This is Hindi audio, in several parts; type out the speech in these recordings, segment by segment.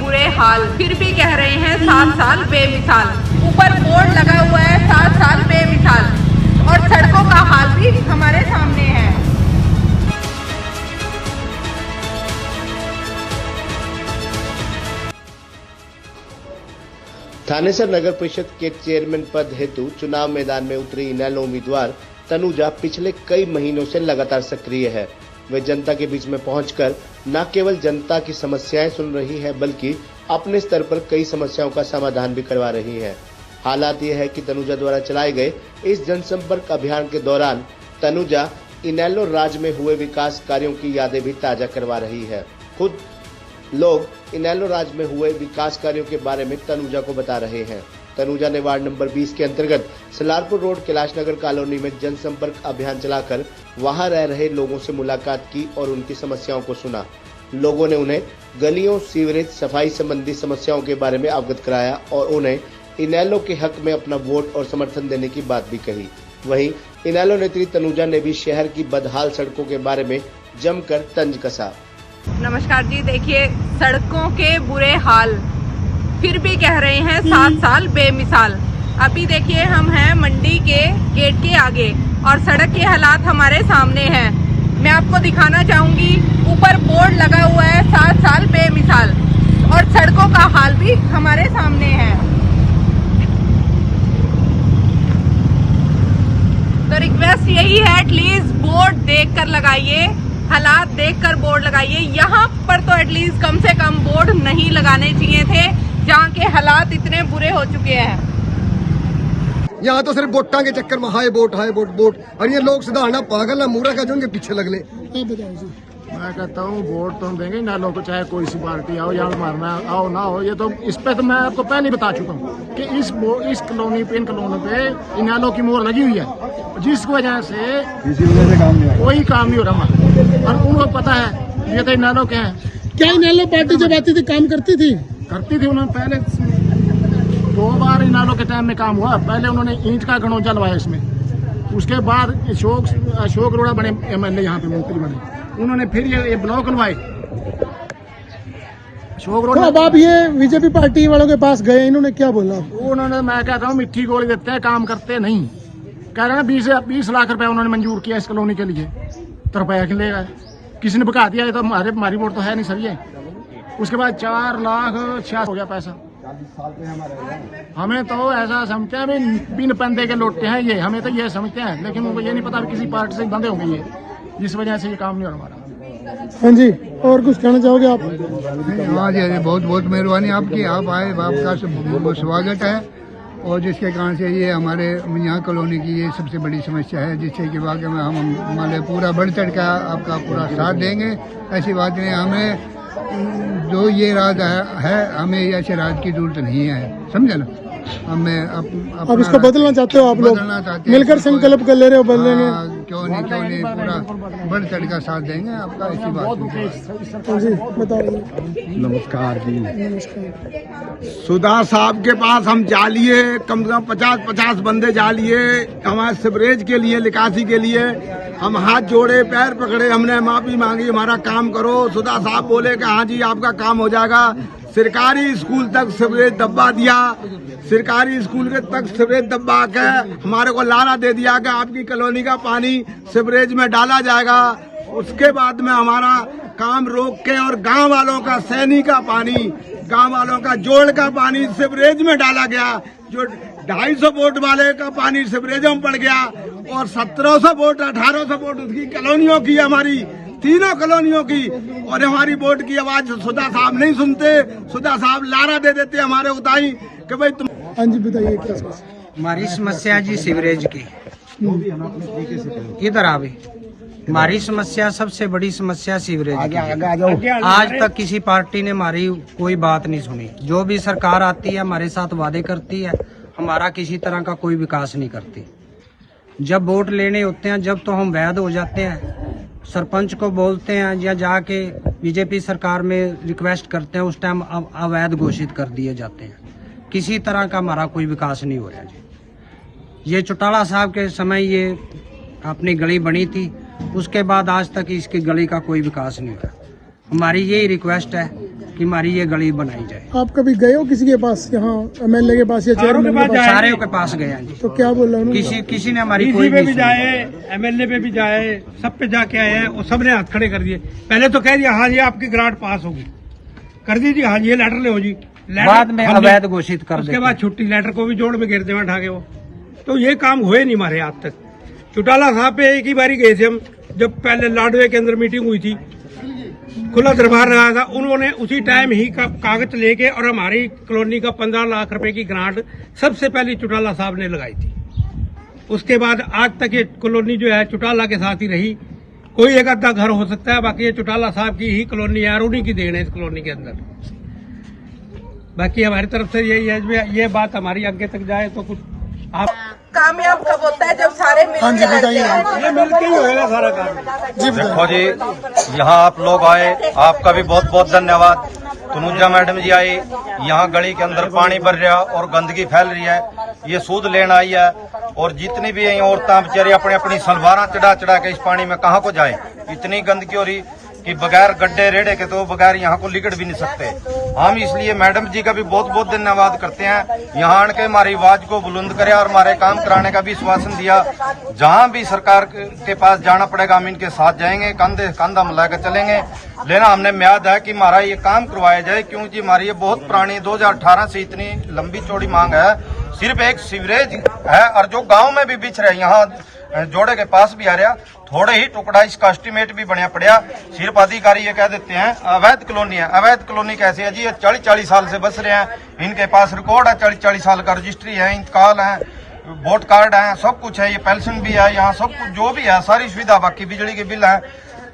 बुरे हाल, फिर भी कह रहे हैं 7 साल बेमिसाल। ऊपर बोर्ड लगा हुआ है 7 साल बेमिसाल, और सड़कों का हाल भी हमारे सामने है। थानेसर नगर परिषद के चेयरमैन पद हेतु चुनाव मैदान में उतरी इनेलो उम्मीदवार तनुजा पिछले कई महीनों से लगातार सक्रिय है। वे जनता के बीच में पहुंचकर न केवल जनता की समस्याएं सुन रही है, बल्कि अपने स्तर पर कई समस्याओं का समाधान भी करवा रही है। हालात यह है कि तनुजा द्वारा चलाए गए इस जनसंपर्क अभियान के दौरान तनुजा इनेलो राज में हुए विकास कार्यों की यादें भी ताजा करवा रही है। खुद लोग इनेलो राज में हुए विकास कार्यों के बारे में तनुजा को बता रहे हैं। तनुजा ने वार्ड नंबर 20 के अंतर्गत सलारपुर रोड कैलाश नगर कॉलोनी में जनसंपर्क अभियान चलाकर वहां रह रहे लोगों से मुलाकात की और उनकी समस्याओं को सुना। लोगों ने उन्हें गलियों, सीवरेज, सफाई संबंधी समस्याओं के बारे में अवगत कराया और उन्हें इनेलो के हक में अपना वोट और समर्थन देने की बात भी कही। वहीं इनेलो नेत्री तनुजा ने भी शहर की बदहाल सड़कों के बारे में जमकर तंज कसा। नमस्कार जी, देखिए सड़कों के बुरे हाल, फिर भी कह रहे हैं 7 साल बेमिसाल। अभी देखिए हम हैं मंडी के गेट के आगे और सड़क के हालात हमारे सामने हैं। मैं आपको दिखाना चाहूंगी, ऊपर बोर्ड लगा हुआ है 7 साल बेमिसाल, और सड़कों का हाल भी हमारे सामने है। तो रिक्वेस्ट यही है, एटलीस्ट बोर्ड देखकर लगाइए, हालात देखकर बोर्ड लगाइए। यहाँ पर तो एटलीस्ट कम से कम बोर्ड नहीं लगाने चाहिए थे, जहाँ के हालात इतने बुरे हो चुके हैं। यहाँ तो सिर्फ वोटा के चक्कर में हाय वोट वोट, और ये लोग सुधारना पागल है, मूरा का जो उनके पीछे लगने। मैं कहता हूँ वोट तो हम देंगे ना लोगों को, चाहे कोई सी पार्टी आओ या मारना आओ ना हो। ये तो इस पे तो मैं आपको पहले ही बता चुका हूँ कि इस कॉलोनी पे, इन कॉलोनी पे इनेलो की मोहर लगी हुई है, जिस वजह से कोई काम नहीं हो रहा हमारा। और उनको पता है ये तो इनेलो के हैं। क्या इनेलो पार्टी जब आती थी काम करती थी? उन्होंने पहले 2 बार इनेलो के टाइम में काम हुआ। पहले उन्होंने ईंट का गणोजा लवाया इसमें, उसके बाद अशोक अरोड़ा बने MLA, यहाँ पे मंत्री बने। उन्होंने फिर ये ब्लॉक लवाए अशोक अरोड़ा। अब आप ये बीजेपी पार्टी वालों के पास गए, इन्होंने क्या बोला? उन्होंने, मैं कहता हूँ मिट्टी गोली देते हैं, काम करते नहीं। कह रहे हैं 20 लाख रुपए उन्होंने मंजूर किया इस कॉलोनी के लिए, तो रुपया लेगा किसी ने बका दिया। ये तो हमारी वोट तो है नहीं सर ये। उसके बाद 4,86,000 हो गया पैसा। हमें तो ऐसा समझते हैं बिन पंदे के लौटते हैं ये, हमें तो ये समझते हैं, लेकिन उनको ये नहीं पता किसी पार्टी से बंधे होंगे ये, जिस वजह से ये काम नहीं हो रहा हमारा। हाँ जी, और कुछ कहना चाहोगे आप? हाँ जी, बहुत बहुत मेहरबानी आपकी, आप आए, आपका स्वागत है। और जिसके कारण से ये हमारे यहाँ कॉलोनी की ये सबसे बड़ी समस्या है, जिससे कि वाकई में हम हमारे पूरा बढ़ चढ़ का आपका पूरा साथ देंगे। ऐसी बात नहीं, हमें जो ये राज है हमें ऐसे राज की जरूरत नहीं है, समझे ना। हमें अब इसको बदलना चाहते हो आप लोग, मिलकर संकल्प कर ले रहे हो बदलने में? क्यों नहीं, पूरा बढ़ चढ़ का साथ देंगे आपका, ऐसी बात जी बताइए। नमस्कार जी, सुधा साहब के पास हम जा लिए, कम से कम 50 बंदे जा लिए हमारे सिवरेज के लिए, निकासी के लिए। हम हाथ जोड़े, पैर पकड़े, हमने माफी मांगी, हमारा काम करो। सुधा साहब बोले कि हाँ जी आपका काम हो जाएगा। सरकारी स्कूल तक सिवरेज दब्बा दिया, सरकारी स्कूल के तक सिवरेज दब्बा के हमारे को लारा दे दिया कि आपकी कॉलोनी का पानी सिवरेज में डाला जाएगा। उसके बाद में हमारा काम रोक के और गांव वालों का सैनी का पानी, गांव वालों का जोड़ का पानी सिवरेज में डाला गया। जो 250 वोट वाले का पानी सिवरेज में पड़ गया, और 1700 वोट 1800 वोट उसकी कॉलोनियों की, हमारी तीनों कॉलोनियों की। और हमारी वोट की आवाज सुधा साहब नहीं सुनते, सुधा साहब लारा दे देते हमारे उताई कि भाई तुम। हाँ जी बताइए क्या हमारी समस्या जी सीवरेज की। इधर आ भी, हमारी समस्या सबसे बड़ी समस्या सीवरेज की। आज तक किसी पार्टी ने हमारी कोई बात नहीं सुनी। जो भी सरकार आती है हमारे साथ वादे करती है, हमारा किसी तरह का कोई विकास नहीं करती। जब वोट लेने होते हैं, जब तो हम वैध हो जाते हैं, सरपंच को बोलते हैं या जाके बीजेपी सरकार में रिक्वेस्ट करते हैं, उस टाइम अवैध घोषित कर दिए जाते हैं। किसी तरह का हमारा कोई विकास नहीं हो रहा जी। ये चौटाला साहब के समय ये अपनी गली बनी थी, उसके बाद आज तक इसकी गली का कोई विकास नहीं हुआ। हमारी यही रिक्वेस्ट है कि हमारी ये गली बनाई जाए। आप कभी गए हो किसी के पास, यहाँ एमएलए के पास या चेयरमैन के पास? सारे के पास गए हैं जी। तो क्या बोल रहे हैं? किसी ने हमारी कोई भी जाए, एमएलए पे भी जाए, सब पे जाके आए हैं और सबने हाथ खड़े कर दिए। पहले तो कह दिया हाँ ये आपकी ग्रांट पास होगी, कर दीजिए, हाँ ये लेटर ले हो जी, बाद में अवैध घोषित कर उसके बाद छुट्टी लेटर को भी जोड़ में गिरते हुए उठा के वो। तो ये काम हुए नहीं हमारे आज तक। चौटाला साहब पे एक ही बारी गए थे हम, जब पहले लाडवे के अंदर मीटिंग हुई थी, खुला दरबार रहा था, उन्होंने उसी टाइम ही कागज लेके और हमारी कॉलोनी का 15 लाख रुपए की ग्रांट सबसे पहले चौटाला साहब ने लगाई थी। उसके बाद आज तक ये कॉलोनी जो है चौटाला के साथ ही रही। कोई एक आधा घर हो सकता है, बाकी ये चौटाला साहब की ही कॉलोनी है और उन्हीं की देन है इस कॉलोनी के अंदर। बाकी हमारी तरफ से यही है, ये बात हमारी आगे तक जाए तो कुछ आप कामयाब कब होता है? जब सारे मिलके लड़ते हैं। ये मिलके ही होगा सारा काम। देखो जी, यहाँ आप लोग आए, आपका भी बहुत बहुत धन्यवाद। तनुजा मैडम जी आई, यहाँ गली के अंदर पानी भर रहा और गंदगी फैल रही है, ये सूद लेना आई है। और जितनी भी यही औरतें बेचारी अपनी अपनी सलवार चढ़ा चढ़ा के इस पानी में कहाँ को जाए, इतनी गंदगी हो रही कि बगैर गड्ढे रेड़े के तो बगैर यहाँ को लिकड़ भी नहीं सकते। हम इसलिए मैडम जी का भी बहुत बहुत धन्यवाद करते हैं, यहाँ आन के हमारी आवाज को बुलंद करे और हमारे काम कराने का भी आश्वासन दिया। जहाँ भी सरकार के पास जाना पड़ेगा हम इनके साथ जाएंगे, कंधे कंधा मिलाकर चलेंगे। लेना हमने म्याद है कि हमारा ये काम करवाया जाए, क्योंकि हमारी ये बहुत पुरानी 2018 से इतनी लंबी चौड़ी मांग है। सिर्फ एक सीवरेज है और जो गाँव में भी बिछ रहे, यहाँ जोड़े के पास भी आ रहा, थोड़े ही टुकड़ा इसका एस्टीमेट भी बनया पड़ा। सिर्फ अधिकारी ये कह देते हैं अवैध कॉलोनी है। अवैध कॉलोनी कैसे है जी? ये 40-40 साल से बस रहे हैं, इनके पास रिकॉर्ड है, 40-40 साल का रजिस्ट्री है, इंतकाल है, वोट कार्ड है, सब कुछ है, ये पेंशन भी है, यहाँ सब कुछ जो भी है सारी सुविधा, बाकी बिजली के बिल है,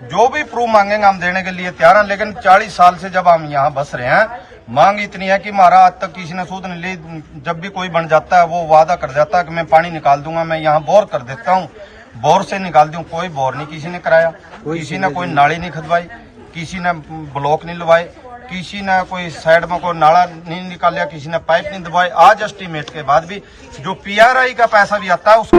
जो भी प्रूफ मांगेंगे हम देने के लिए तैयार हैं। लेकिन 40 साल से जब हम यहाँ बस रहे हैं, मांग इतनी है कि हमारा आज तक किसी ने सूद नहीं ली। जब भी कोई बन जाता है वो वादा कर जाता है कि मैं पानी निकाल दूंगा, मैं यहाँ बोर कर देता हूँ, बोर से निकाल दूं। कोई बोर नहीं किसी ने कराया, किसी ने कोई नाली नहीं खुदवाई, किसी ने ब्लॉक नहीं लवाए, किसी ने कोई साइड में कोई नाला नहीं निकाला, किसी ने पाइप नहीं दबाई। आज एस्टीमेट के बाद भी जो PRI का पैसा भी आता है उसको